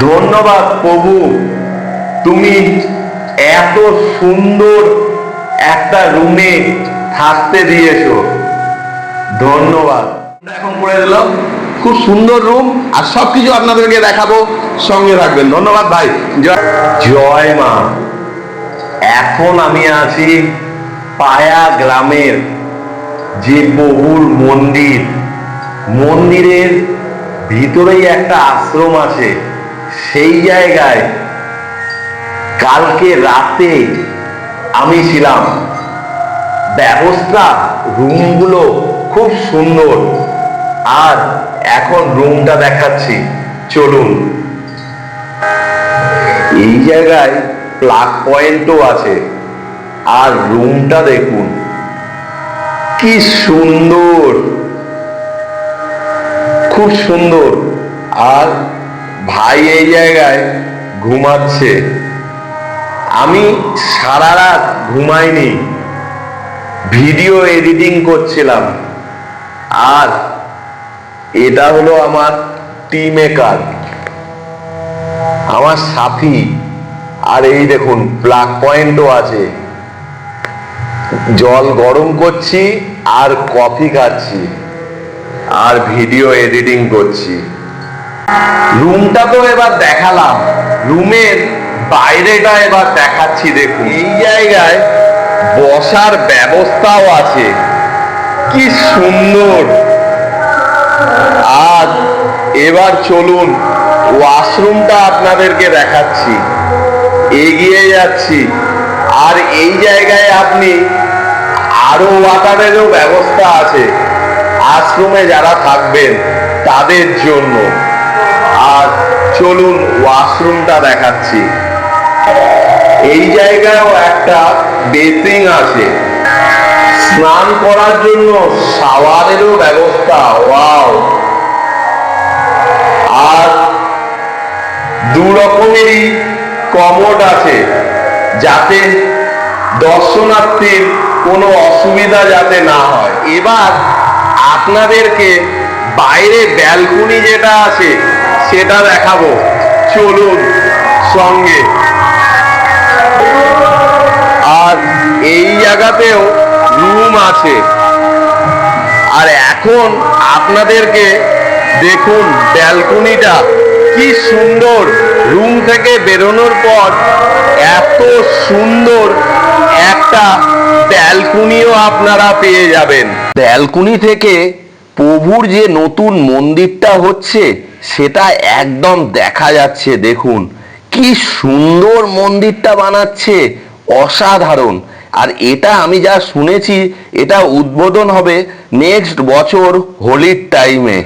ধন্যবাদ প্রভু, তুমি এত সুন্দর একটা রুমে থাকতে দিয়েছো, ধন্যবাদ। এখন করে দিলাম, খুব সুন্দর রুম, আর সবকিছু আপনাদেরকে দেখাবো, সঙ্গে থাকবেন। ধন্যবাদ ভাই। জয় মা। এখন আমি আছি পায়া গ্রামের যে প্রভুর মন্দির, মন্দিরের ভিতরেই একটা আশ্রম আছে। সেই জায়গায় কালকে রাতে আমি ছিলাম। ব্যবস্থা, রুমগুলো খুব সুন্দর। আর এখন রুমটা দেখাচ্ছি, চলুন। এই জায়গায় প্লাগ পয়েন্টও আছে। আর রুমটা দেখুন কি সুন্দর, খুব সুন্দর। আর ভাই এই জায়গায় ঘুমাচ্ছে। আমি সারা রাত ঘুমাইনি, ভিডিও এডিটিং করছিলাম। আর এটা হলো আমার টি মেকার, আমার সাথী। আর এই দেখুন প্লাগ পয়েন্টও আছে। জল গরম করছি আর কফি খাচ্ছি আর ভিডিও এডিটিং করছি। রুমটা তো এবার দেখালাম, রুমের বাইরেটা এবার দেখাচ্ছি। দেখুন এই জায়গায় বসার ব্যবস্থাও আছে, কি সুন্দর। আর এবার চলুন ওয়াশরুমটা আপনাদেরকে দেখাচ্ছি। এগিয়ে যাচ্ছি। আর এই জায়গায় আপনি আরো ওয়াটারেরও ব্যবস্থা আছে আশ্রমে যারা থাকবেন তাদের জন্য। আর চলুন ওয়াশরুমটা দেখাচ্ছি। এই জায়গায়ও একটা বেসিং আছে, স্নান করার জন্য শাওয়ারেরও ব্যবস্থা। ওয়াও। আর দু রকমেরই কমোড আছে, যাতে দর্শনার্থীর কোনো অসুবিধা যাতে না হয়। এবার আপনাদেরকে বাইরে ব্যালকনি যেটা আছে সেটা দেখাবো, চলুন সঙ্গে। আর এই জায়গাতেও রুম আছে। আর এখন আপনাদেরকে দেখুন ব্যালকনিটা কি সুন্দর। রুম থেকে বেরোনোর পর এত সুন্দর একটা ব্যালকনিও আপনারা পেয়ে যাবেন। ব্যালকনি থেকে প্রভুর যে নতুন মন্দিরটা হচ্ছে সেটা একদম দেখা যাচ্ছে। দেখুন কি সুন্দর মন্দিরটা বানাচ্ছে, অসাধারণ। আর এটা আমি যা শুনেছি, এটা উদ্বোধন হবে নেক্সট বছর হোলির টাইমে।